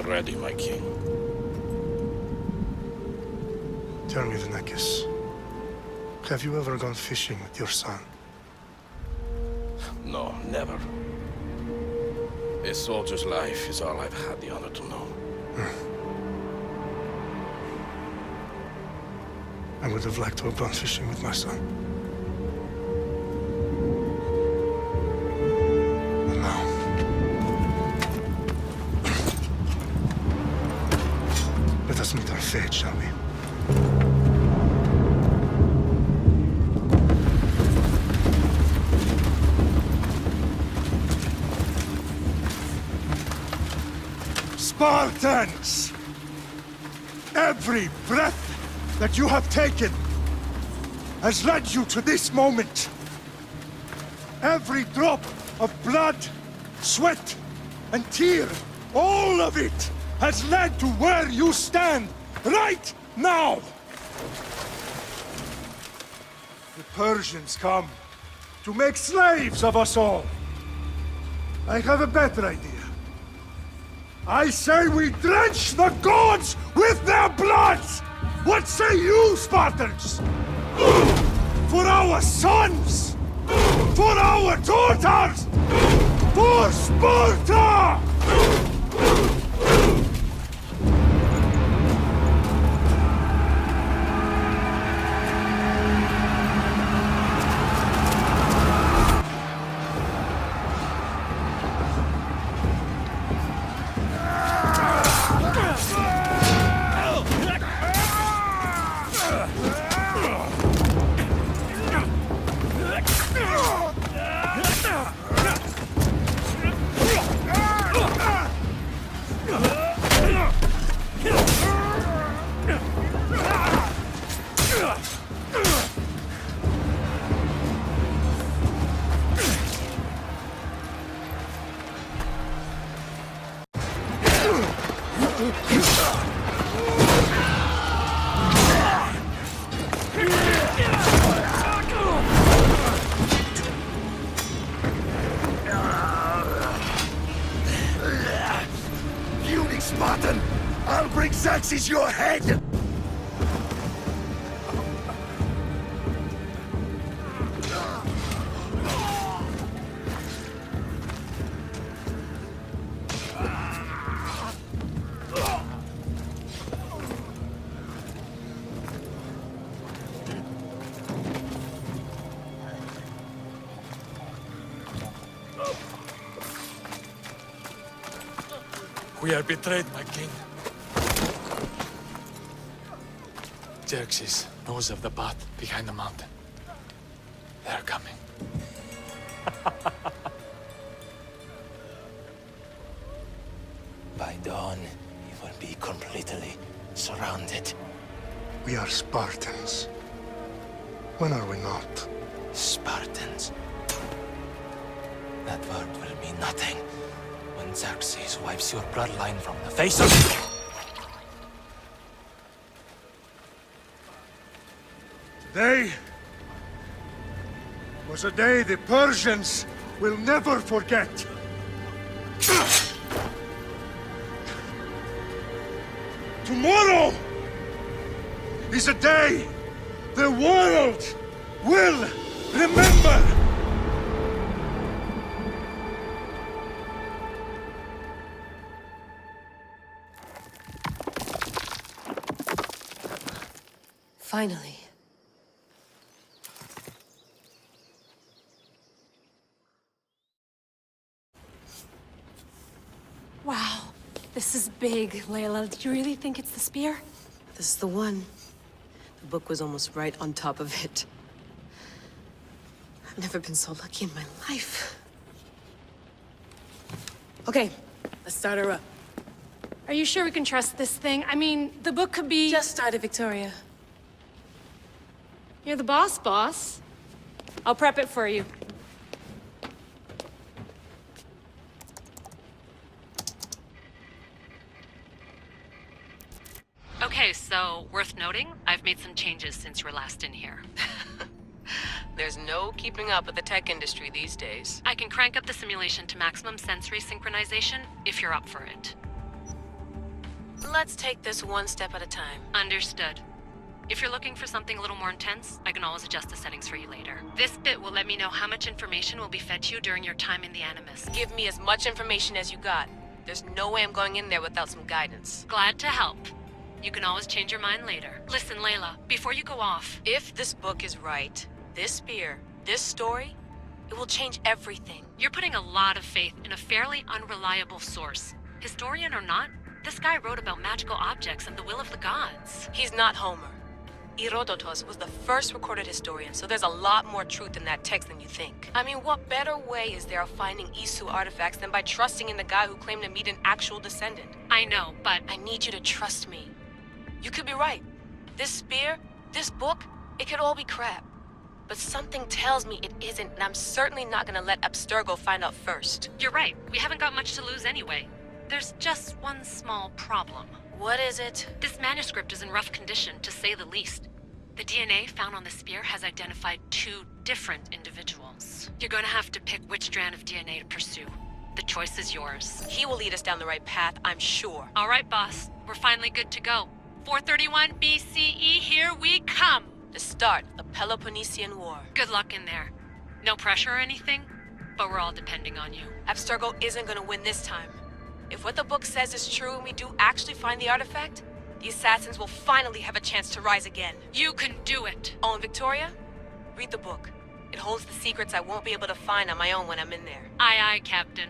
ready, my king. Tell me, Venekis, have you ever gone fishing with your son? No, never. A soldier's life is all I've had the honor to know. I would have liked to have gone fishing with my son. And now... let us meet our fate, shall we? Spartans! Every breath that you have taken has led you to this moment. Every drop of blood, sweat, and tear, all of it has led to where you stand right now. The Persians come to make slaves of us all. I have a better idea. I say we drench the gods with their blood! What say you, Spartans? For our sons! For our daughters! For Sparta! Spartan! I'll bring Xerxes your head! We are betrayed, my king. Xerxes knows of the path behind the mountain. They're coming. By dawn, we will be completely surrounded. We are Spartans. When are we not? Spartans. That word will mean nothing when Xerxes wipes your bloodline from the face of... Today was a day the Persians will never forget. Tomorrow is a day the world will remember. Finally. Wow, this is big, Layla. Do you really think it's the spear? This is the one. The book was almost right on top of it. I've never been so lucky in my life. Okay, let's start her up. Are you sure we can trust this thing? I mean, the book could be... Just started, Victoria. You're the boss. I'll prep it for you. Okay, so worth noting, I've made some changes since you were last in here. There's no keeping up with the tech industry these days. I can crank up the simulation to maximum sensory synchronization if you're up for it. Let's take this one step at a time. Understood. If you're looking for something a little more intense, I can always adjust the settings for you later. This bit will let me know how much information will be fed to you during your time in the Animus. Give me as much information as you got. There's no way I'm going in there without some guidance. Glad to help. You can always change your mind later. Listen, Layla, before you go off... If this book is right, this spear, this story, it will change everything. You're putting a lot of faith in a fairly unreliable source. Historian or not, this guy wrote about magical objects and the will of the gods. He's not Homer. Herodotus was the first recorded historian, so there's a lot more truth in that text than you think. I mean, what better way is there of finding Isu artifacts than by trusting in the guy who claimed to meet an actual descendant? I know, but... I need you to trust me. You could be right. This spear, this book, it could all be crap. But something tells me it isn't, and I'm certainly not gonna let Abstergo find out first. You're right. We haven't got much to lose anyway. There's just one small problem. What is it? This manuscript is in rough condition, to say the least. The DNA found on the spear has identified 2 different individuals. You're gonna have to pick which strand of DNA to pursue. The choice is yours. He will lead us down the right path, I'm sure. All right, boss. We're finally good to go. 431 BCE, here we come! The start of the Peloponnesian War. Good luck in there. No pressure or anything, but we're all depending on you. Abstergo isn't gonna win this time. If what the book says is true and we do actually find the artifact, the assassins will finally have a chance to rise again. You can do it! Oh, and Victoria? Read the book. It holds the secrets I won't be able to find on my own when I'm in there. Aye, aye, Captain.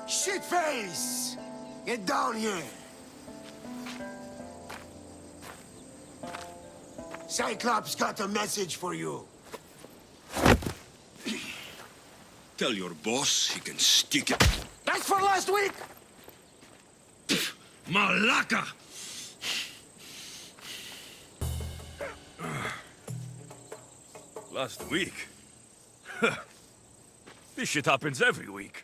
Shitface! Get down here! Cyclops got a message for you. Tell your boss he can stick it. That's for last week! Malaka! Last week? This shit happens every week.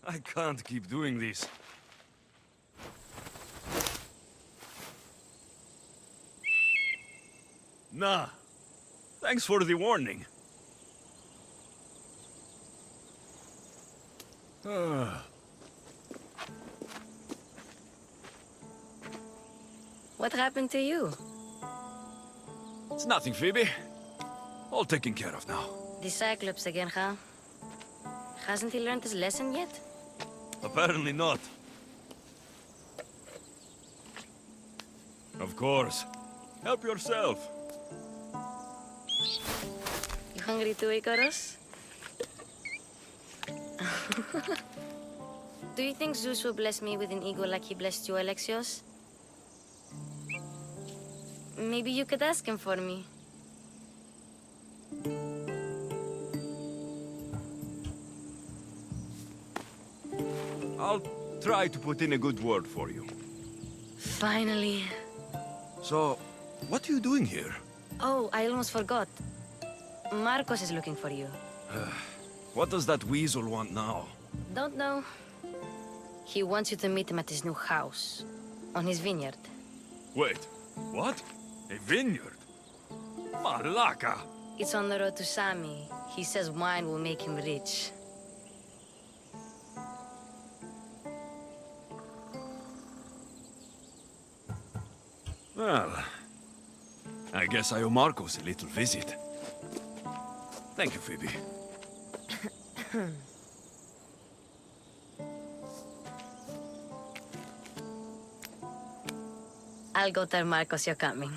I can't keep doing this. Nah. Thanks for the warning. What happened to you? It's nothing, Phoebe. All taken care of now. The Cyclops again, huh? Hasn't he learned his lesson yet? Apparently not. Of course. Help yourself. You hungry too, Icarus? Do you think Zeus will bless me with an ego like he blessed you, Alexios? Maybe you could ask him for me. I'll try to put in a good word for you. Finally. So, what are you doing here? Oh, I almost forgot. Marcos is looking for you. What does that weasel want now? Don't know. He wants you to meet him at his new house. On his vineyard. Wait, what? A vineyard? Malaka! It's on the road to Sami. He says wine will make him rich. Well, I guess I owe Marcos a little visit. Thank you, Phoebe. I'll go tell Marcos you're coming.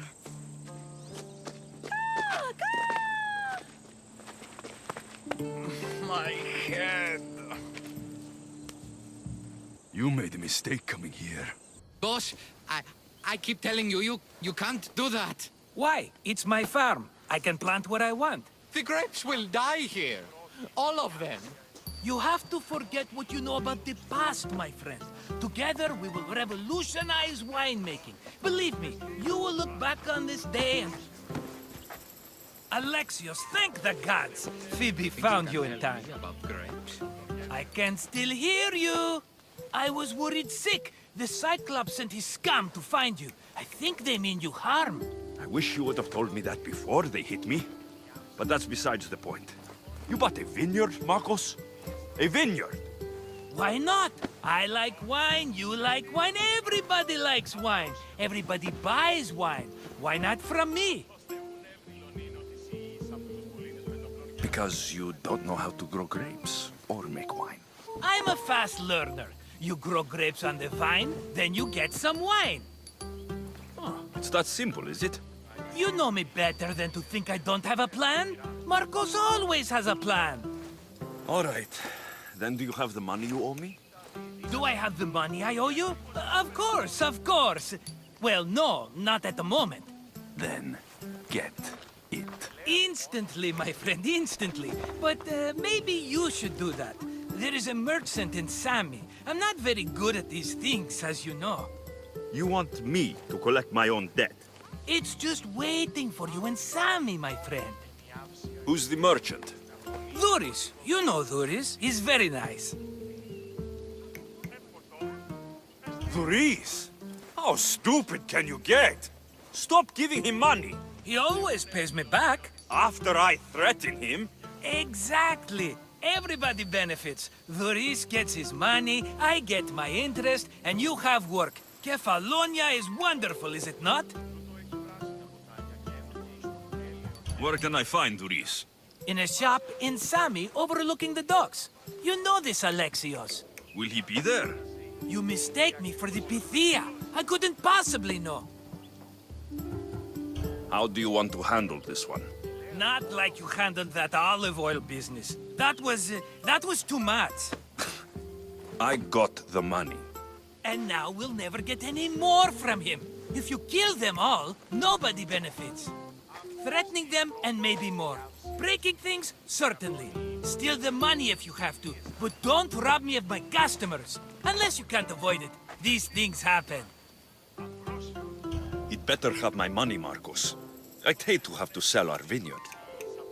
My head. You made a mistake coming here. Boss, I keep telling you, you can't do that. Why? It's my farm. I can plant what I want. The grapes will die here. All of them. You have to forget what you know about the past, my friend. Together, we will revolutionize winemaking. Believe me, you will look back on this day and... Alexios, thank the gods! Phoebe found you in time. About grapes. I can still hear you! I was worried sick. The Cyclops sent his scum to find you. I think they mean you harm. I wish you would have told me that before they hit me. But that's besides the point. You bought a vineyard, Marcos? A vineyard? Why not? I like wine, you like wine, everybody likes wine. Everybody buys wine. Why not from me? Because you don't know how to grow grapes or make wine. I'm a fast learner. You grow grapes on the vine, then you get some wine. Oh, it's that simple, is it? You know me better than to think I don't have a plan. Marcos always has a plan. All right. Then do you have the money you owe me? Do I have the money I owe you? Of course, of course. Well, no, not at the moment. Then get it. Instantly, my friend, instantly. But maybe you should do that. There is a merchant in Sami. I'm not very good at these things, as you know. You want me to collect my own debt? It's just waiting for you in Sami, my friend. Who's the merchant? Duris. You know Duris. He's very nice. Duris? How stupid can you get? Stop giving him money. He always pays me back. After I threaten him? Exactly. Everybody benefits. Duris gets his money, I get my interest, and you have work. Kefalonia is wonderful, is it not? Where can I find Duris? In a shop in Sami overlooking the docks. You know this, Alexios. Will he be there? You mistake me for the Pythia. I couldn't possibly know. How do you want to handle this one? Not like you handled that olive oil business. That was too much. I got the money. And now we'll never get any more from him. If you kill them all, nobody benefits. Threatening them, and maybe more. Breaking things, certainly. Steal the money if you have to, but don't rob me of my customers. Unless you can't avoid it. These things happen. He'd better have my money, Marcos. I'd hate to have to sell our vineyard.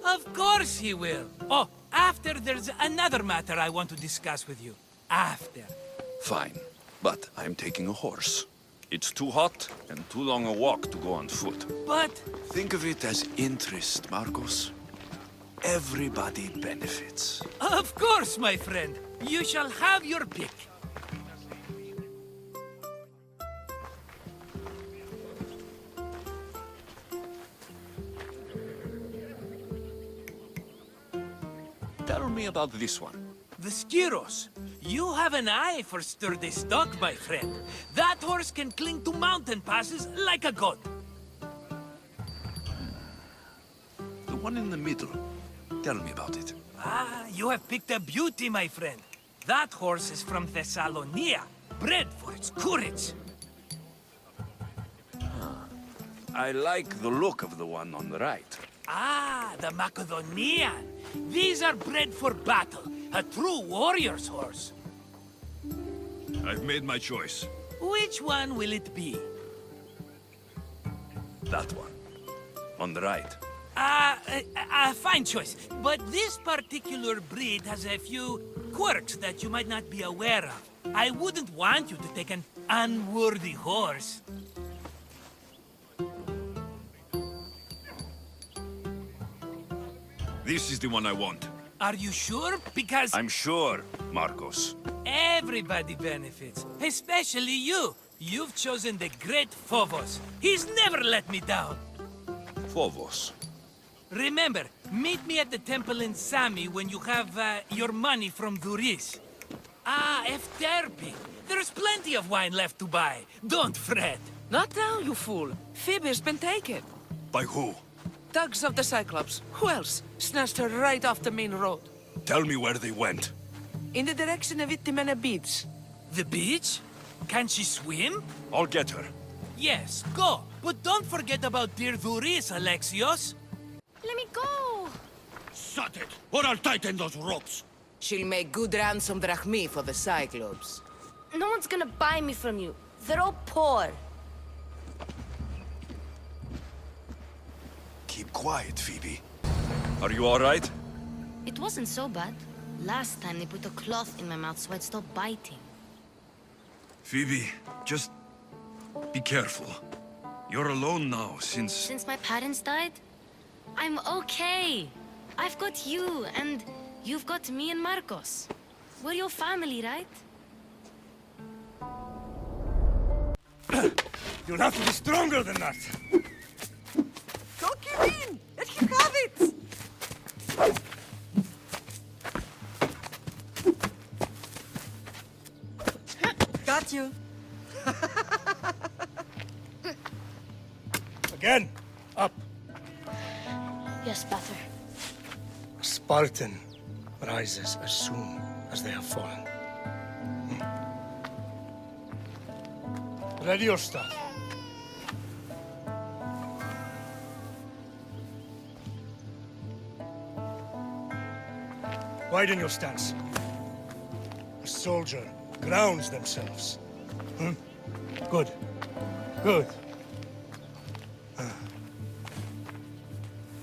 Of course he will. Oh, after there's another matter I want to discuss with you. After. Fine, but I'm taking a horse. It's too hot and too long a walk to go on foot. But... Think of it as interest, Marcos. Everybody benefits. Of course, my friend. You shall have your pick. Tell me about this one. The Skiros. You have an eye for sturdy stock, my friend. That horse can cling to mountain passes like a goat. The one in the middle. Tell me about it. Ah, you have picked a beauty, my friend. That horse is from Thessalonia, bred for its courage. I like the look of the one on the right. Ah, the Macedonian. These are bred for battle. A true warrior's horse. I've made my choice. Which one will it be? That one. On the right. Fine choice. But this particular breed has a few quirks that you might not be aware of. I wouldn't want you to take an unworthy horse. This is the one I want. Are you sure? Because... I'm sure, Marcos. Everybody benefits, especially you. You've chosen the great Phobos. He's never let me down. Phobos. Remember, meet me at the temple in Sami when you have your money from Duris. Ah, Efterpi. There's plenty of wine left to buy. Don't fret. Not now, you fool. Phoebe's been taken. By who? Thugs of the Cyclops. Who else? Snatched her right off the main road. Tell me where they went. In the direction of Itimena Beach. The beach? Can she swim? I'll get her. Yes, go. But don't forget about dear Duris, Alexios. Let me go! Shut it, or I'll tighten those ropes. She'll make good ransom drachmi for the Cyclops. No one's gonna buy me from you. They're all poor. Keep quiet, Phoebe. Are you all right? It wasn't so bad. Last time they put a cloth in my mouth so I'd stop biting. Phoebe, just be careful. You're alone now since... Since my parents died? I'm okay. I've got you, and you've got me and Marcos. We're your family, right? You'll have to be stronger than that. Don't give in! Let him have it! Got you. Again, up. Yes, Pater. A Spartan rises as soon as they have fallen. Ready your staff. Widen your stance. A soldier grounds themselves. Good. Good.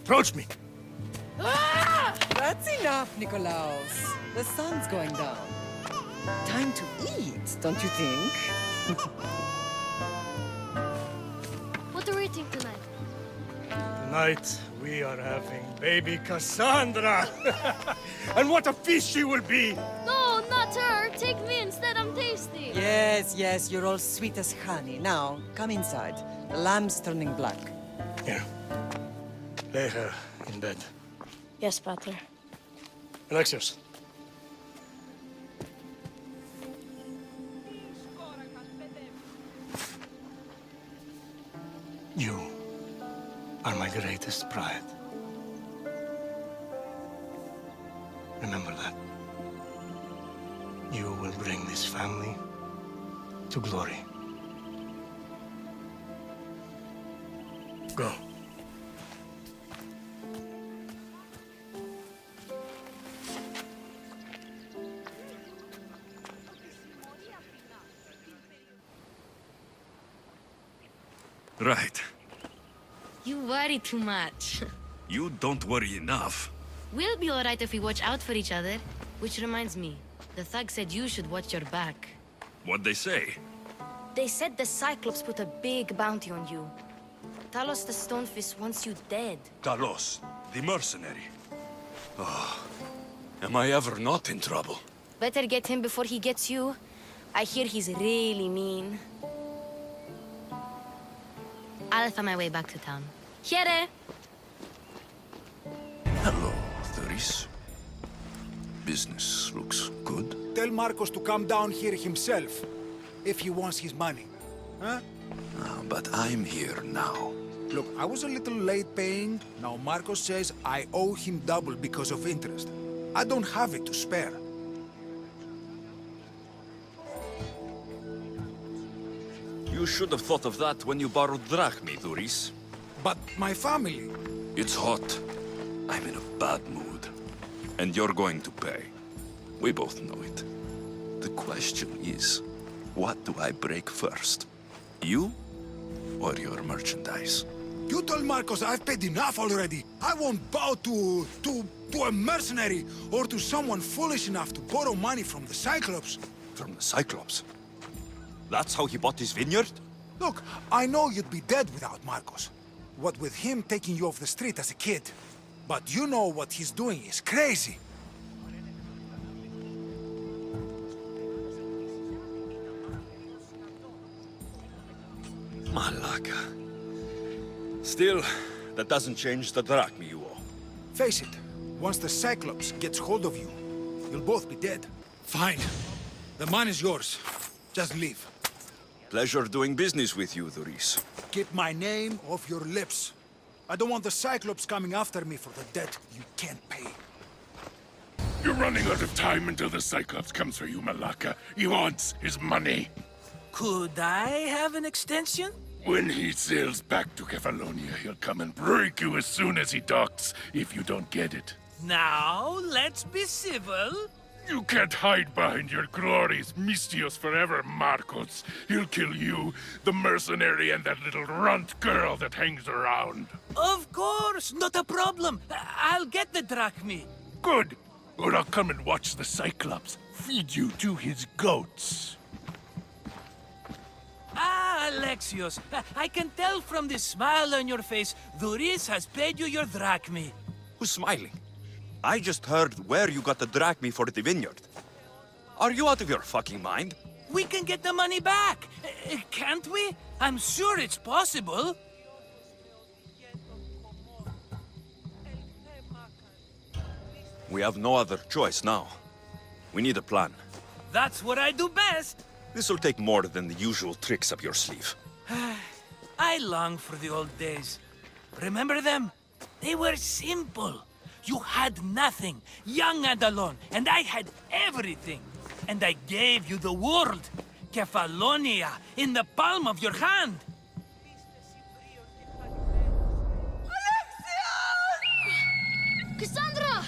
Approach me. That's enough, Nikolaos. The sun's going down. Time to eat, don't you think? What are we eating tonight? Tonight, we are having baby Cassandra. And what a feast she will be! No, not her! Take me instead, I'm tasty! Yes, yes, you're all sweet as honey. Now, come inside. The lamb's turning black. Here. Lay her in bed. Yes, Pater. Alexios. You are my greatest pride. Remember that. You will bring this family to glory. Go. Right. You worry too much. You don't worry enough. We'll be all right if we watch out for each other. Which reminds me, the thug said you should watch your back. What'd they say? They said the Cyclops put a big bounty on you. Talos the Stonefist wants you dead. Talos, the mercenary. Oh, am I ever not in trouble? Better get him before he gets you. I hear he's really mean. I'll find my way back to town. Here! Hello, Thuris. Business looks good. Tell Marcos to come down here himself, if he wants his money. Huh? But I'm here now. Look, I was a little late paying. Now Marcos says I owe him double because of interest. I don't have it to spare. You should have thought of that when you borrowed drachmi, Thuris. But my family... It's hot. I'm in a bad mood. And you're going to pay. We both know it. The question is, what do I break first? You or your merchandise? You told Marcos I've paid enough already. I won't bow to a mercenary or to someone foolish enough to borrow money from the Cyclops. From the Cyclops? That's how he bought his vineyard? Look, I know you'd be dead without Marcos. What with him taking you off the street as a kid. But you know what he's doing is crazy. Malaka. Still, that doesn't change the drachma you owe. Face it, once the Cyclops gets hold of you, you'll both be dead. Fine. The money's yours. Just leave. Pleasure doing business with you, Doris. Keep my name off your lips. I don't want the Cyclops coming after me for the debt you can't pay. You're running out of time until the Cyclops comes for you, Malaka. He wants his money. Could I have an extension? When he sails back to Kefalonia, he'll come and break you as soon as he docks, if you don't get it. Now, let's be civil. You can't hide behind your glories, Mistios forever, Marcos. He'll kill you, the mercenary, and that little runt girl that hangs around. Of course, not a problem. I'll get the drachma. Good. Or I'll come and watch the Cyclops feed you to his goats. Ah, Alexios, I can tell from the smile on your face, Doris has paid you your drachma. Who's smiling? I just heard where you got the drachma for the vineyard. Are you out of your fucking mind? We can get the money back, can't we? I'm sure it's possible. We have no other choice now. We need a plan. That's what I do best. This'll take more than the usual tricks up your sleeve. I long for the old days. Remember them? They were simple. You had nothing, young and alone, and I had everything. And I gave you the world, Kefalonia, in the palm of your hand. Cassandra!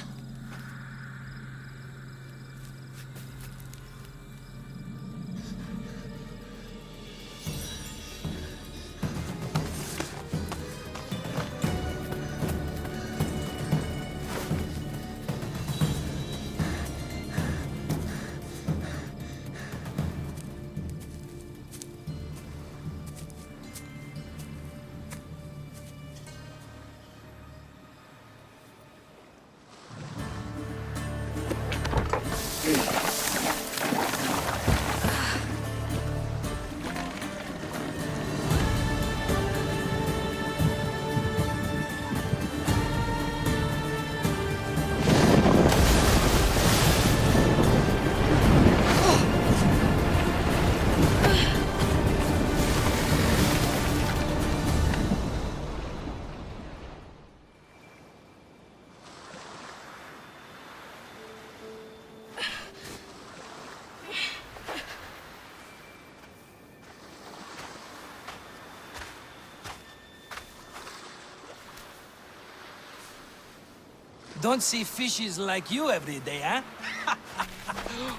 Don't see fishes like you every day, huh?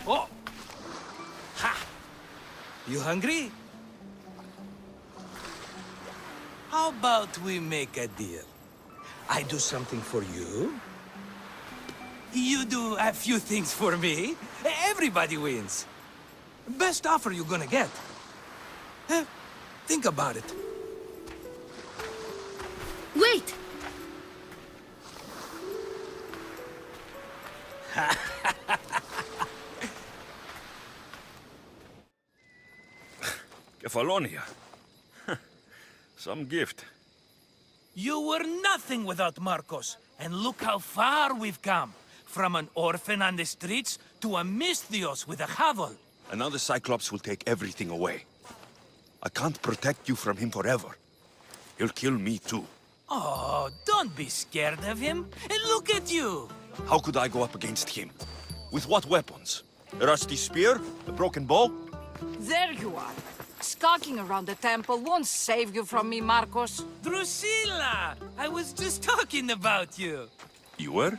Oh! Ha! You hungry? How about we make a deal? I do something for you. You do a few things for me. Everybody wins. Best offer you're gonna get. Think about it. Wait! Kefalonia. Some gift. You were nothing without Marcos, and look how far we've come. From an orphan on the streets to a Mistios with a hovel. And now the Cyclops will take everything away. I can't protect you from him forever. He'll kill me too. Oh, don't be scared of him. And look at you. How could I go up against him? With what weapons? A rusty spear? A broken bow? There you are. Skulking around the temple won't save you from me, Marcos. Drusilla! I was just talking about you. You were?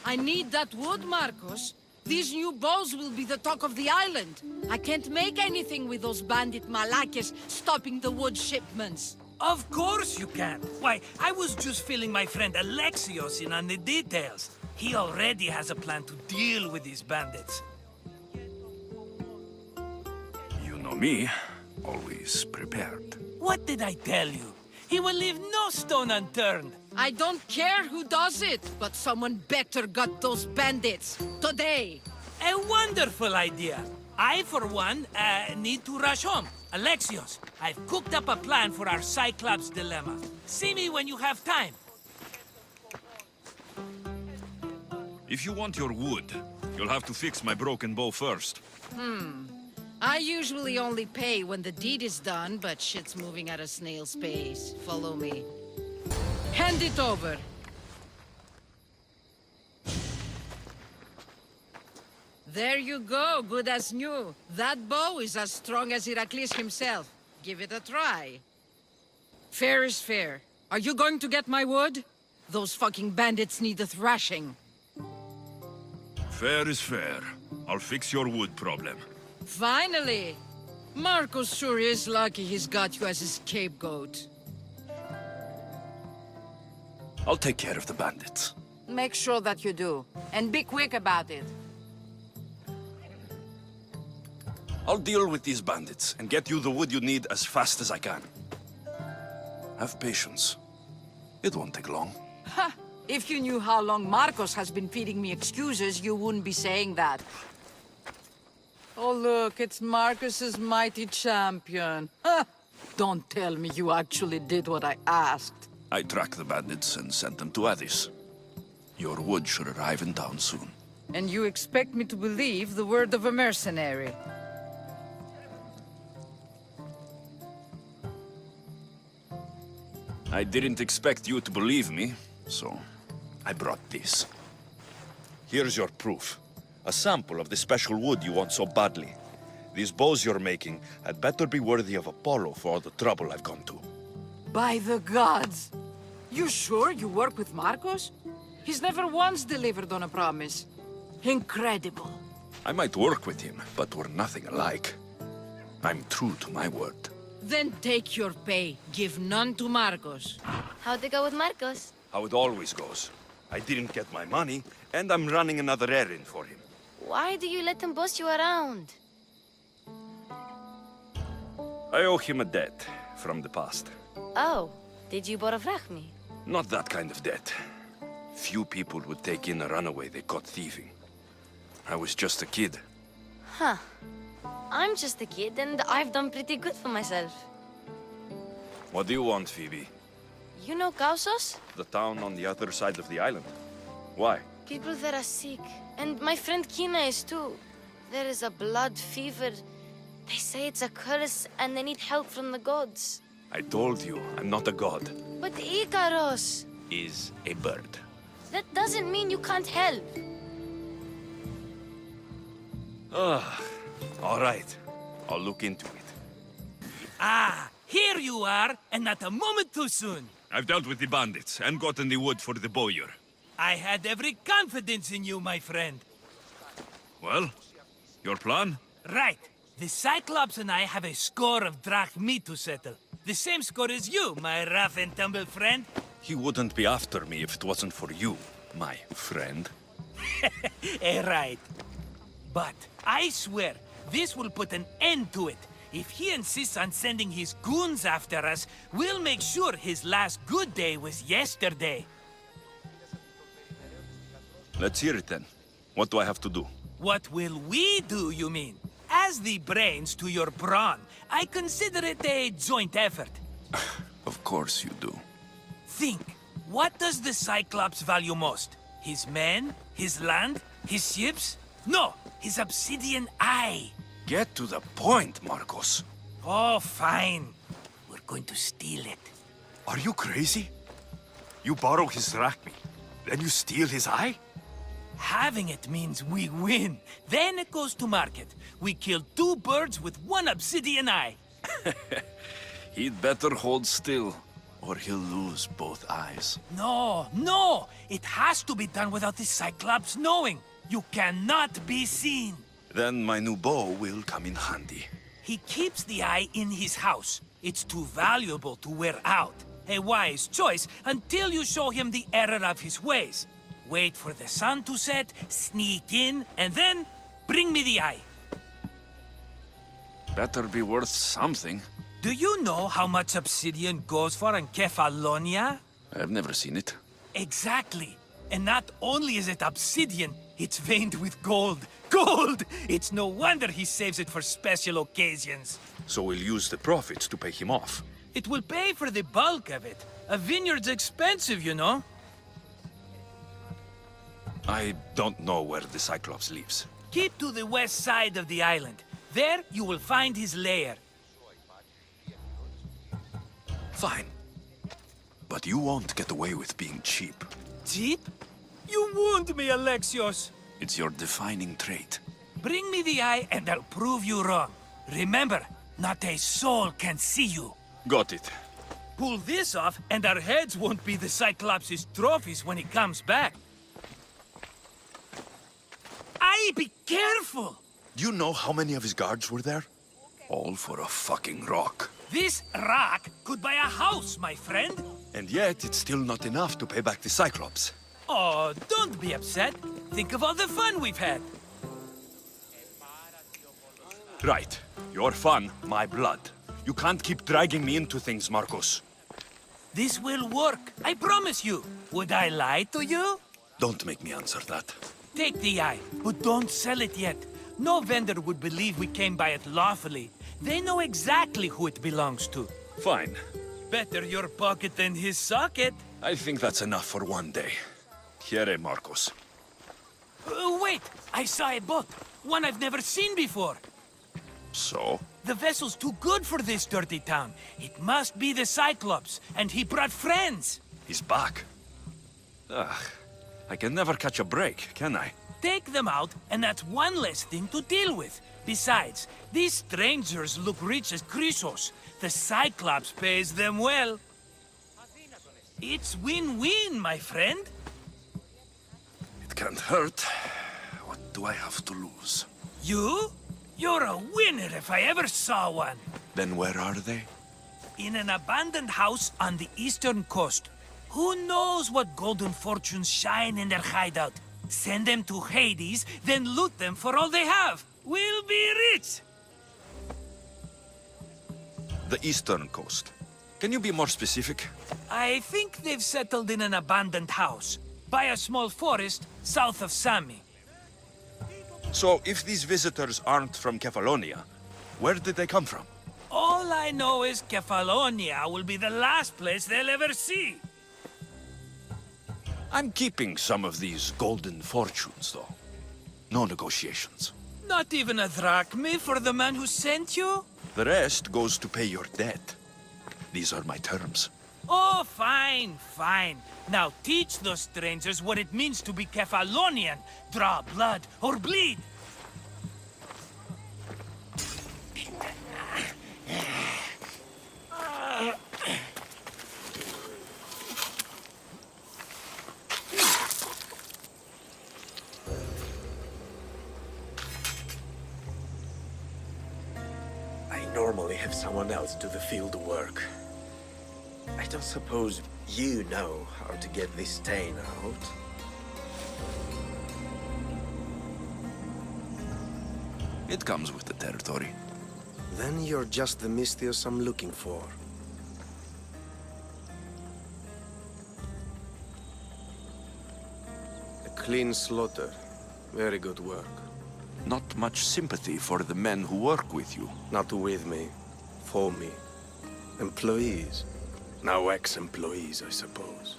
I need that wood, Marcos. These new bows will be the talk of the island. I can't make anything with those bandit malakes stopping the wood shipments. Of course you can. Why, I was just filling my friend Alexios in on the details. He already has a plan to deal with these bandits. You know me. Always prepared. What did I tell you? He will leave no stone unturned. I don't care who does it, but someone better got those bandits. Today. A wonderful idea. I, for one, need to rush home. Alexios, I've cooked up a plan for our Cyclops dilemma. See me when you have time. If you want your wood, you'll have to fix my broken bow first. I usually only pay when the deed is done, but shit's moving at a snail's pace. Follow me. Hand it over. There you go, good as new. That bow is as strong as Heracles himself. Give it a try. Fair is fair. Are you going to get my wood? Those fucking bandits need a thrashing. Fair is fair. I'll fix your wood problem. Finally! Marcos sure is lucky he's got you as his scapegoat. I'll take care of the bandits. Make sure that you do. And be quick about it. I'll deal with these bandits and get you the wood you need as fast as I can. Have patience. It won't take long. Ha! If you knew how long Marcos has been feeding me excuses, you wouldn't be saying that. Oh look, it's Marcos's mighty champion. Ha! Don't tell me you actually did what I asked. I tracked the bandits and sent them to Addis. Your wood should arrive in town soon. And you expect me to believe the word of a mercenary? I didn't expect you to believe me, so I brought this. Here's your proof. A sample of the special wood you want so badly. These bows you're making had better be worthy of Apollo for all the trouble I've gone to. By the gods! You sure you work with Marcos? He's never once delivered on a promise. Incredible. I might work with him, but we're nothing alike. I'm true to my word. Then take your pay. Give none to Marcos. How'd it go with Marcos? How it always goes. I didn't get my money, and I'm running another errand for him. Why do you let him boss you around? I owe him a debt from the past. Oh, did you borrow me? Not that kind of debt. Few people would take in a runaway they caught thieving. I was just a kid. Huh. I'm just a kid, and I've done pretty good for myself. What do you want, Phoebe? You know Kausos? The town on the other side of the island. Why? People there are sick, and my friend Kina is too. There is a blood fever. They say it's a curse, and they need help from the gods. I told you, I'm not a god. But Ikaros! Is a bird. That doesn't mean you can't help. All right. I'll look into it. Ah, here you are, and not a moment too soon. I've dealt with the bandits and gotten the wood for the bowyer. I had every confidence in you, my friend. Well, your plan? Right. The Cyclops and I have a score of drachmi to settle. The same score as you, my rough and tumble friend. He wouldn't be after me if it wasn't for you, my friend. Right. But I swear, this will put an end to it. If he insists on sending his goons after us, we'll make sure his last good day was yesterday. Let's hear it then. What do I have to do? What will we do, you mean? As the brains to your brawn, I consider it a joint effort. Of course you do. Think, what does the Cyclops value most? His men? His land? His ships? No, his obsidian eye. Get to the point, Marcos. Oh, fine. We're going to steal it. Are you crazy? You borrow his drachmi, then you steal his eye? Having it means we win. Then it goes to market. We kill 2 birds with 1 obsidian eye. He'd better hold still, or he'll lose both eyes. No! It has to be done without the Cyclops knowing. You cannot be seen. Then my new bow will come in handy. He keeps the eye in his house. It's too valuable to wear out. A wise choice until you show him the error of his ways. Wait for the sun to set, sneak in, and then bring me the eye. Better be worth something. Do you know how much obsidian goes for in Kefalonia? I've never seen it. Exactly. And not only is it obsidian, It's veined with gold. Gold! It's no wonder he saves it for special occasions. So we'll use the profits to pay him off. It will pay for the bulk of it. A vineyard's expensive, you know. I don't know where the Cyclops lives. Keep to the west side of the island. There, you will find his lair. Fine. But you won't get away with being cheap. Cheap? You wound me, Alexios. It's your defining trait. Bring me the eye and I'll prove you wrong. Remember, not a soul can see you. Got it. Pull this off and our heads won't be the Cyclops' trophies when he comes back. Aye, be careful! Do you know how many of his guards were there? All for a fucking rock. This rock could buy a house, my friend. And yet, it's still not enough to pay back the Cyclops. Oh, don't be upset. Think of all the fun we've had. Right. Your fun, my blood. You can't keep dragging me into things, Marcos. This will work, I promise you. Would I lie to you? Don't make me answer that. Take the eye, but don't sell it yet. No vendor would believe we came by it lawfully. They know exactly who it belongs to. Fine. Better your pocket than his socket. I think that's enough for one day. Here, Marcos. Wait! I saw a boat. One I've never seen before. So? The vessel's too good for this dirty town. It must be the Cyclops, and he brought friends. He's back. Ugh. I can never catch a break, can I? Take them out, and that's one less thing to deal with. Besides, these strangers look rich as Chrysos. The Cyclops pays them well. It's win-win, my friend. It can't hurt. What do I have to lose? You? You're a winner if I ever saw one. Then where are they? In an abandoned house on the eastern coast. Who knows what golden fortunes shine in their hideout? Send them to Hades, then loot them for all they have. We'll be rich! The eastern coast. Can you be more specific? I think they've settled in an abandoned house, by a small forest south of Sami. So, if these visitors aren't from Kefalonia, where did they come from? All I know is Kefalonia will be the last place they'll ever see. I'm keeping some of these golden fortunes, though. No negotiations. Not even a drachme for the man who sent you? The rest goes to pay your debt. These are my terms. Oh, fine, fine. Now teach those strangers what it means to be Kefalonian. Draw blood or bleed. I normally have someone else do the field work. I don't suppose you know how to get this stain out? It comes with the territory. Then you're just the Misthios I'm looking for. A clean slaughter. Very good work. Not much sympathy for the men who work with you. Not with me. For me. Employees. Now ex-employees, I suppose.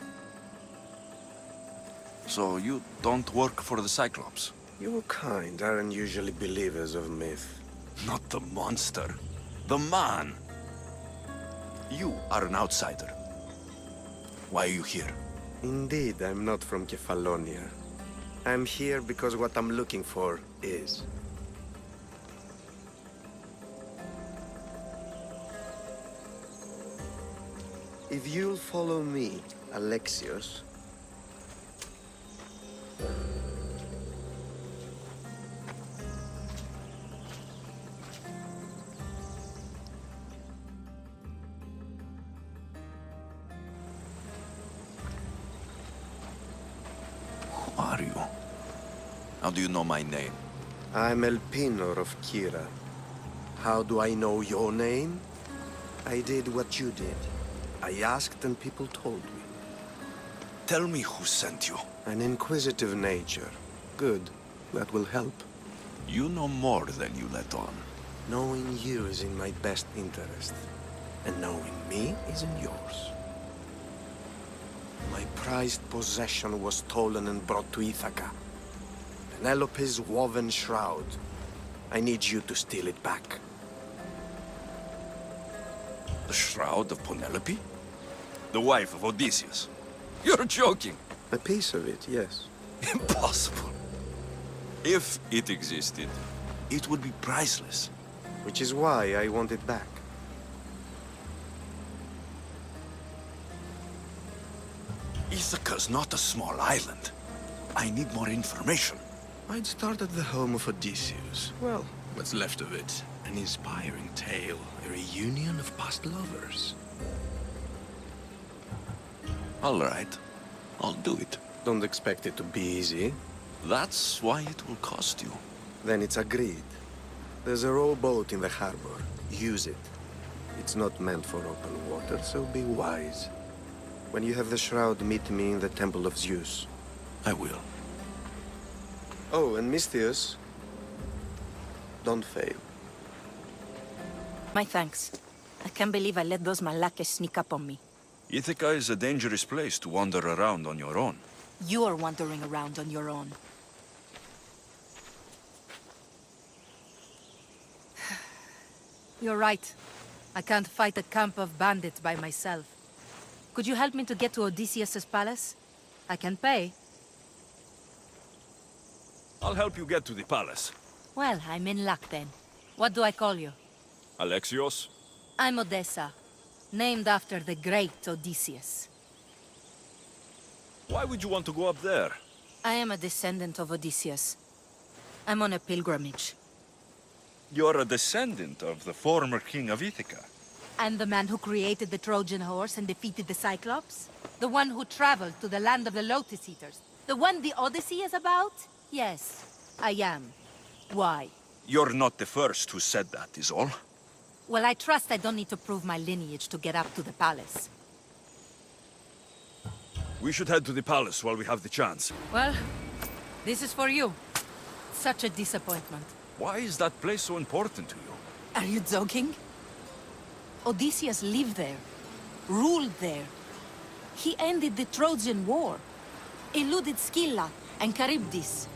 So you don't work for the Cyclops? Your kind aren't usually believers of myth. Not the monster. The man! You are an outsider. Why are you here? Indeed, I'm not from Kefalonia. I'm here because what I'm looking for is. If you'll follow me, Alexios... Who are you? How do you know my name? I'm Elpinor of Kira. How do I know your name? I did what you did. I asked and people told me. Tell me who sent you. An inquisitive nature. Good. That will help. You know more than you let on. Knowing you is in my best interest. And knowing me is in yours. My prized possession was stolen and brought to Ithaca. Penelope's woven shroud. I need you to steal it back. The shroud of Penelope? The wife of Odysseus? You're joking! A piece of it, yes. Impossible. If it existed, it would be priceless. Which is why I want it back. Ithaca's not a small island. I need more information. I'd start at the home of Odysseus. Well, what's left of it. An inspiring tale, a reunion of past lovers. All right. I'll do it. Don't expect it to be easy. That's why it will cost you. Then it's agreed. There's a rowboat in the harbor. Use it. It's not meant for open water, so be wise. When you have the shroud, meet me in the Temple of Zeus. I will. Oh, and Misthios, don't fail. My thanks. I can't believe I let those Malakas sneak up on me. Ithaca is a dangerous place to wander around on your own. You're wandering around on your own. You're right. I can't fight a camp of bandits by myself. Could you help me to get to Odysseus's palace? I can pay. I'll help you get to the palace. Well, I'm in luck then. What do I call you? Alexios? I'm Odessa, named after the great Odysseus. Why would you want to go up there? I am a descendant of Odysseus. I'm on a pilgrimage. You're a descendant of the former king of Ithaca. And the man who created the Trojan horse and defeated the Cyclops? The one who traveled to the land of the Lotus Eaters? The one the Odyssey is about? Yes, I am. Why? You're not the first who said that, is all. Well, I trust I don't need to prove my lineage to get up to the palace. We should head to the palace while we have the chance. Well, this is for you. Such a disappointment. Why is that place so important to you? Are you joking? Odysseus lived there, ruled there. He ended the Trojan War, eluded Scylla and Charybdis.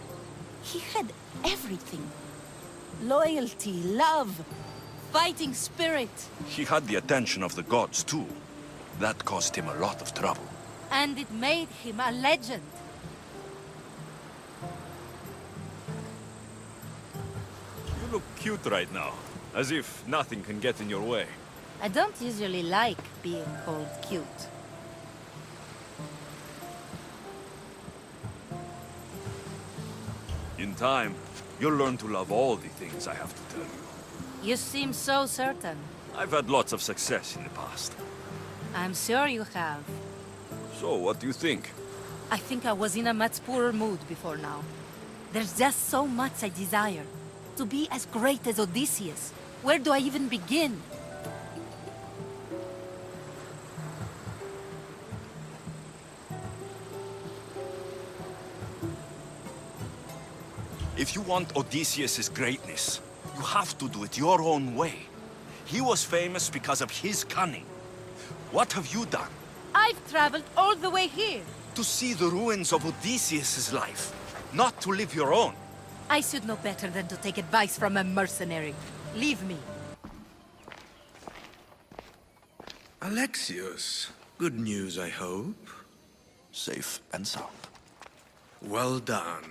He had everything. Loyalty, love, fighting spirit. He had the attention of the gods, too. That caused him a lot of trouble. And it made him a legend. You look cute right now, as if nothing can get in your way. I don't usually like being called cute. In time, you'll learn to love all the things I have to tell you. You seem so certain. I've had lots of success in the past. I'm sure you have. So, what do you think? I think I was in a much poorer mood before now. There's just so much I desire. To be as great as Odysseus. Where do I even begin? If you want Odysseus' greatness, you have to do it your own way. He was famous because of his cunning. What have you done? I've traveled all the way here. To see the ruins of Odysseus' life, not to live your own. I should know better than to take advice from a mercenary. Leave me. Alexios, good news, I hope. Safe and sound. Well done.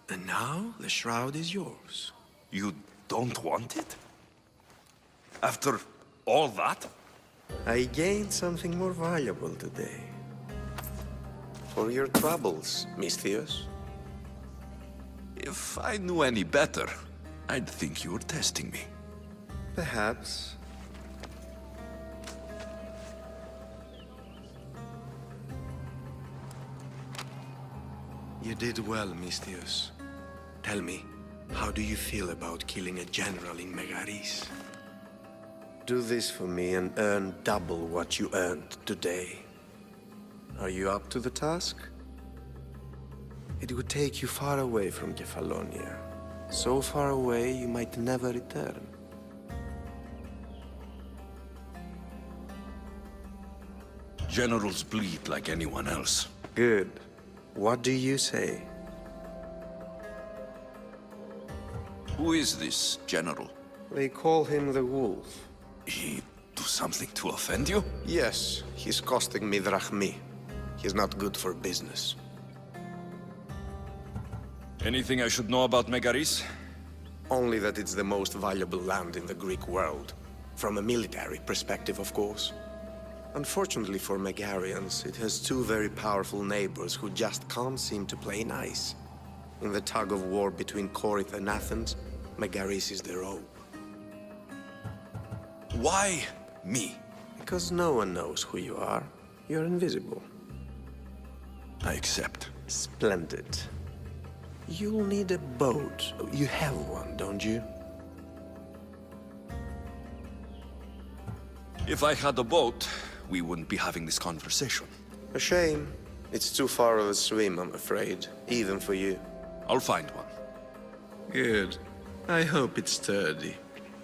And now, the shroud is yours. You don't want it? After all that? I gained something more valuable today. For your troubles, Misthios. If I knew any better, I'd think you were testing me. Perhaps. You did well, Misthios. Tell me, how do you feel about killing a general in Megaris? Do this for me and earn double what you earned today. Are you up to the task? It would take you far away from Kefalonia. So far away, you might never return. Generals bleed like anyone else. Good. What do you say? Who is this general? They call him the Wolf. He do something to offend you? Yes, he's costing me drachmi. He's not good for business. Anything I should know about Megaris? Only that it's the most valuable land in the Greek world. From a military perspective, of course. Unfortunately for Megarians, it has two very powerful neighbors who just can't seem to play nice. In the tug of war between Corinth and Athens, Megaris is the rope. Why me? Because no one knows who you are. You're invisible. I accept. Splendid. You'll need a boat. You have one, don't you? If I had a boat, we wouldn't be having this conversation. A shame. It's too far of a swim, I'm afraid. Even for you. I'll find one. Good. I hope it's sturdy.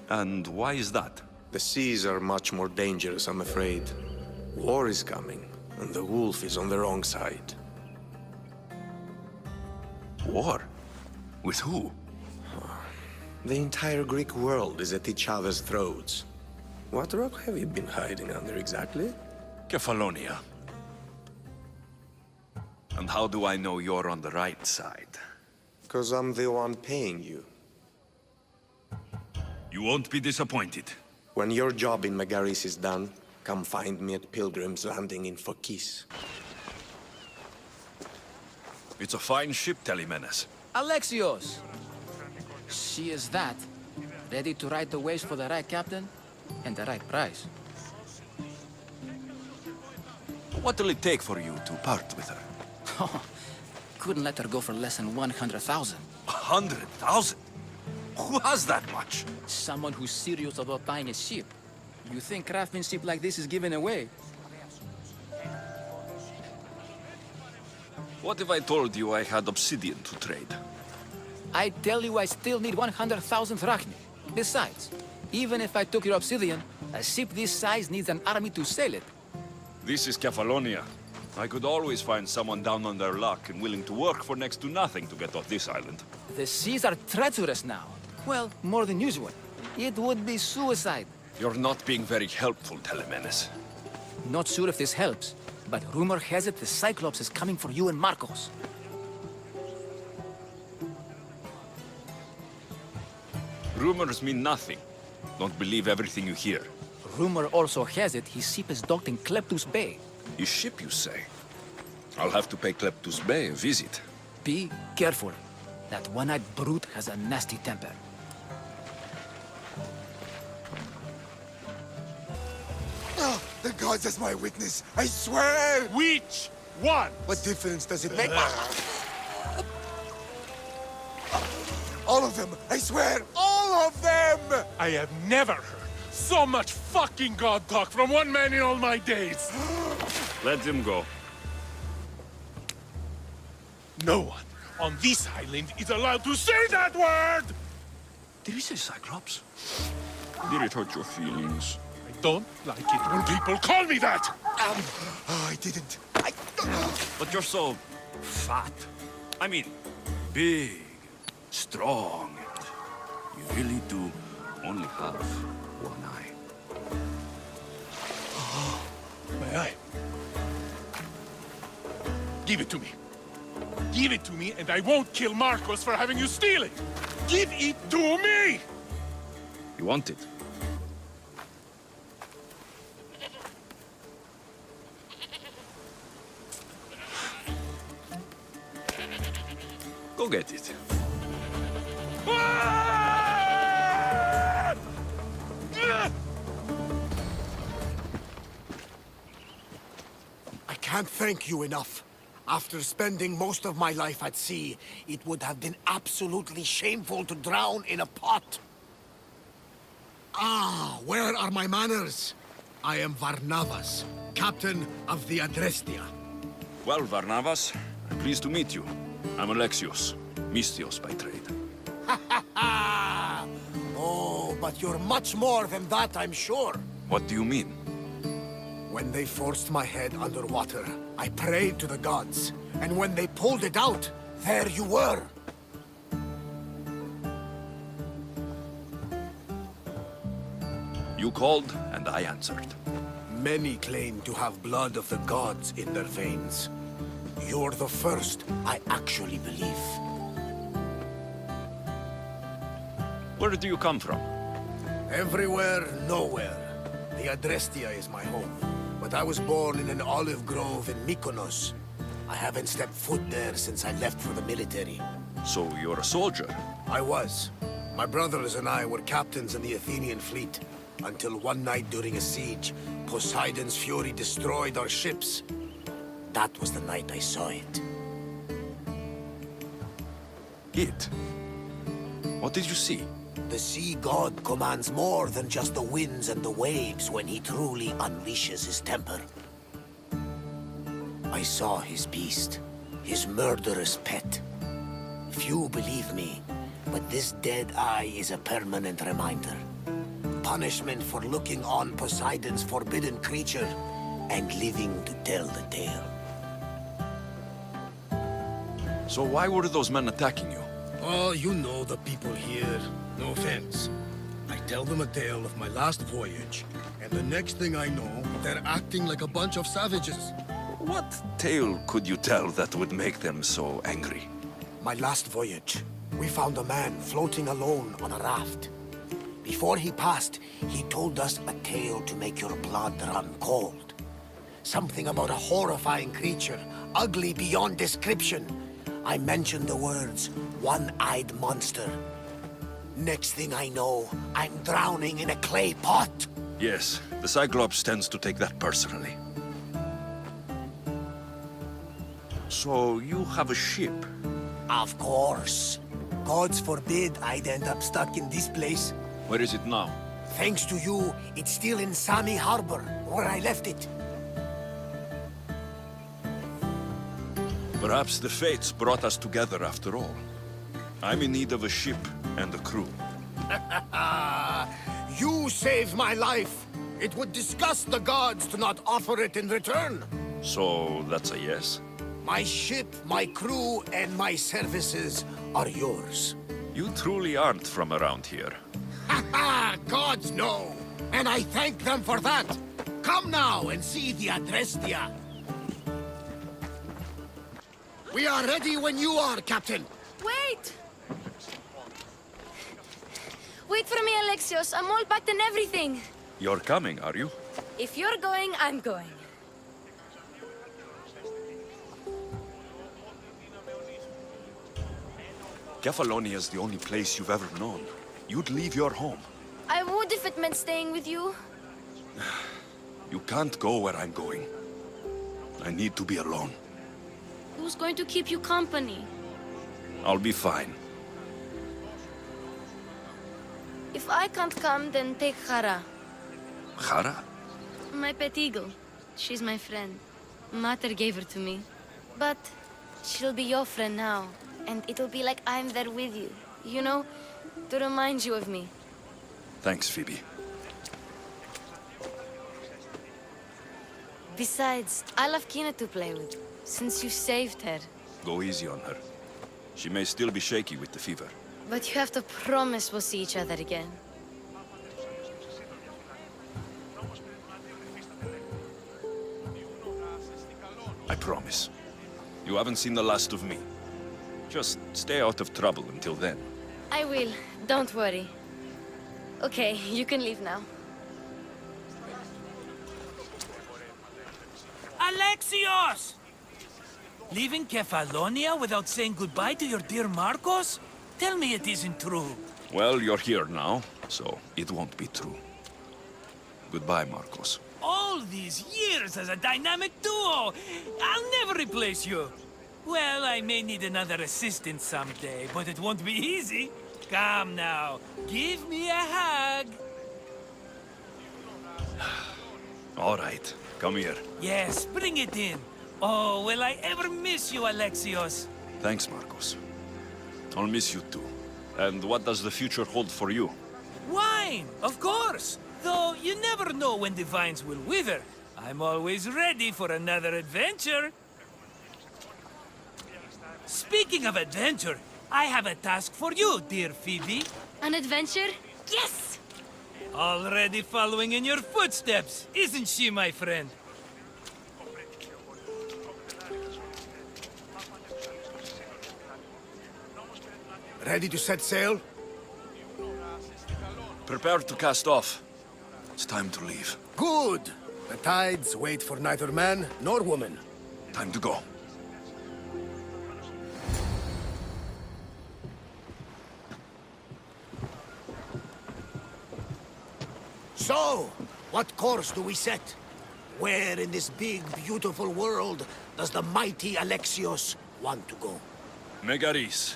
And why is that? The seas are much more dangerous, I'm afraid. War is coming, and the wolf is on the wrong side. War? With who? The entire Greek world is at each other's throats. What rock have you been hiding under exactly? Kefalonia. And how do I know you're on the right side? Because I'm the one paying you. You won't be disappointed. When your job in Megaris is done, come find me at Pilgrim's Landing in Phokis. It's a fine ship, Telemenes. Alexios! She is that. Ready to ride the waves for the right captain and the right price. What will it take for you to part with her? Oh, couldn't let her go for less than 100,000. 100,000? Who has that much? Someone who's serious about buying a ship. You think craftsmanship like this is given away? What if I told you I had obsidian to trade? I tell you I still need 100,000 drachmi. Besides, even if I took your obsidian, a ship this size needs an army to sail it. This is Kefalonia. I could always find someone down on their luck and willing to work for next to nothing to get off this island. The seas are treacherous now. Well, more than usual. It would be suicide. You're not being very helpful, Telemenes. Not sure if this helps, but rumor has it the Cyclops is coming for you and Marcos. Rumors mean nothing. Don't believe everything you hear. Rumor also has it his ship is docked in Kleptus Bay. His ship, you say? I'll have to pay Kleptus Bay a visit. Be careful. That one-eyed brute has a nasty temper. Oh, the gods as my witness, I swear! Which one? What difference does it make? All of them, I swear, all of them! I have never heard so much fucking god talk from one man in all my days. Let him go. No one on this island is allowed to say that word! Did he say Cyclops? Did it hurt your feelings? I don't like it when people call me that! Oh, I didn't. But you're so fat. I mean, big, strong. You really do only have one eye. My eye. Give it to me. Give it to me, and I won't kill Marcos for having you steal it! Give it to me! You want it? Go get it. I can't thank you enough. After spending most of my life at sea, it would have been absolutely shameful to drown in a pot. Ah, where are my manners? I am Varnavas, captain of the Adrestia. Well, Varnavas, I'm pleased to meet you. I'm Alexios, Mistios by trade. Oh, but you're much more than that, I'm sure. What do you mean? When they forced my head underwater, I prayed to the gods. And when they pulled it out, there you were. You called, and I answered. Many claim to have blood of the gods in their veins. You're the first I actually believe. Where do you come from? Everywhere, nowhere. The Adrestia is my home. But I was born in an olive grove in Mykonos. I haven't stepped foot there since I left for the military. So you're a soldier? I was. My brothers and I were captains in the Athenian fleet. Until one night during a siege, Poseidon's fury destroyed our ships. That was the night I saw it. It? What did you see? The sea god commands more than just the winds and the waves when he truly unleashes his temper. I saw his beast, his murderous pet. Few believe me, but this dead eye is a permanent reminder. Punishment for looking on Poseidon's forbidden creature and living to tell the tale. So why were those men attacking you? Oh, you know the people here. No offense. I tell them a tale of my last voyage, and the next thing I know, they're acting like a bunch of savages. What tale could you tell that would make them so angry? My last voyage, we found a man floating alone on a raft. Before he passed, he told us a tale to make your blood run cold. Something about a horrifying creature, ugly beyond description. I mentioned the words, one-eyed monster. Next thing I know, I'm drowning in a clay pot. Yes, the Cyclops tends to take that personally. So you have a ship? Of course. Gods forbid I'd end up stuck in this place. Where is it now? Thanks to you, it's still in Sami Harbor, where I left it. Perhaps the fates brought us together after all. I'm in need of a ship and a crew. You saved my life. It would disgust the gods to not offer it in return. So that's a yes? My ship, my crew, and my services are yours. You truly aren't from around here. Gods know, and I thank them for that. Come now and see the Adrestia. We are ready when you are, Captain. Wait! Wait for me, Alexios. I'm all packed and everything. You're coming, are you? If you're going, I'm going. Kefalonia is the only place you've ever known. You'd leave your home. I would if it meant staying with you. You can't go where I'm going. I need to be alone. Who's going to keep you company? I'll be fine. If I can't come, then take Hara. Hara? My pet eagle. She's my friend. Mater gave her to me. But she'll be your friend now. And it'll be like I'm there with you. You know? To remind you of me. Thanks, Phoebe. Besides, I love Kina to play with. Since you saved her. Go easy on her. She may still be shaky with the fever. But you have to promise we'll see each other again. I promise. You haven't seen the last of me. Just stay out of trouble until then. I will. Don't worry. Okay, you can leave now. Alexios! Leaving Kefalonia without saying goodbye to your dear Marcos? Tell me it isn't true. Well, you're here now, so it won't be true. Goodbye, Marcos. All these years as a dynamic duo! I'll never replace you! Well, I may need another assistant someday, but it won't be easy. Come now, give me a hug. All right, come here. Yes, bring it in. Oh, will I ever miss you, Alexios? Thanks, Marcos. I'll miss you too. And what does the future hold for you? Wine, of course. Though you never know when the vines will wither. I'm always ready for another adventure. Speaking of adventure, I have a task for you, dear Phoebe. An adventure? Yes! Already following in your footsteps, isn't she, my friend? Ready to set sail? Prepare to cast off. It's time to leave. Good! The tides wait for neither man nor woman. Time to go. So, what course do we set? Where in this big, beautiful world does the mighty Alexios want to go? Megaris.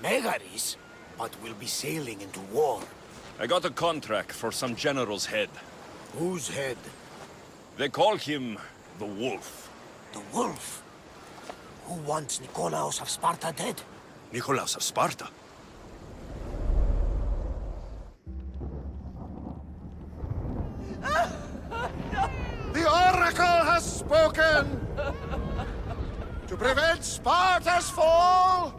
Megaris? But we'll be sailing into war. I got a contract for some general's head. Whose head? They call him the Wolf. The Wolf? Who wants Nikolaos of Sparta dead? Nikolaos of Sparta? The Oracle has spoken! To prevent Sparta's fall,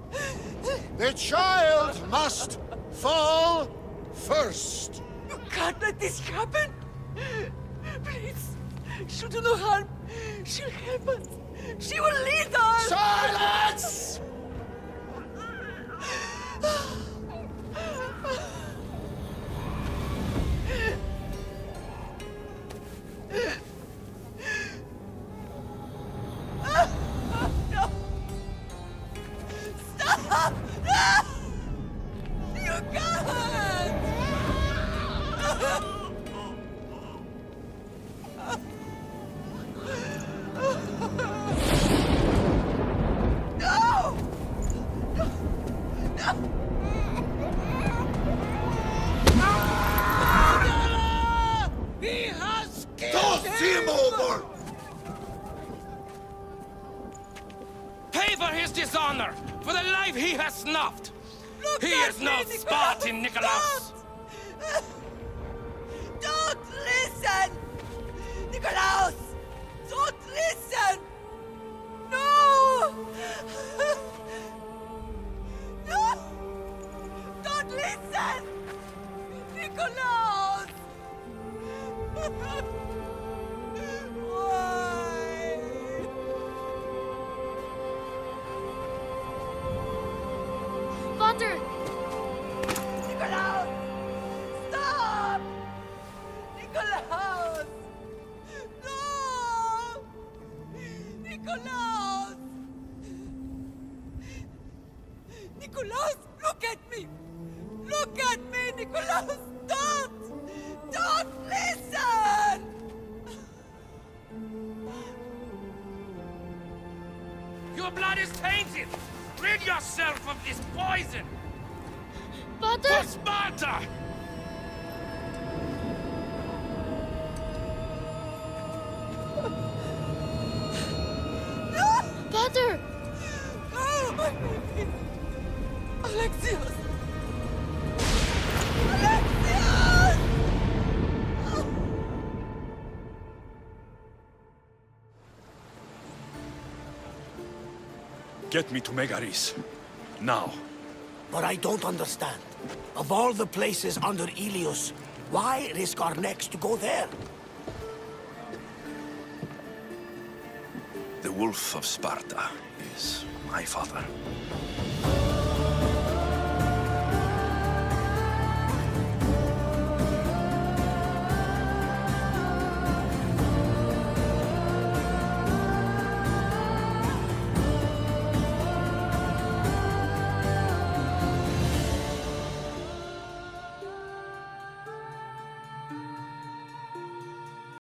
the child must fall first. You can't let this happen! Please, she'll do no harm. She'll help us. She will lead us! Silence! No! Stop! No! You can't! No! No! He has killed Toss him over! Pay for his dishonor, for the life he has snuffed. He is no Spartan, Nikolaos. Don't listen! Nikolaos! Don't listen! No! No! Don't listen! Nikolaos! Why? Father! Nikolaos! Stop! Nikolaos! No! Nikolaos! Nikolaos, look at me! Look at me, Nikolaos! Don't! Don't listen! Your blood is tainted. Rid yourself of this poison. Father! For Sparta! Father! Oh, my baby! Alexios! Alexios! Get me to Megaris. Now. But I don't understand. Of all the places under Ilios, why risk our necks to go there? The Wolf of Sparta is my father.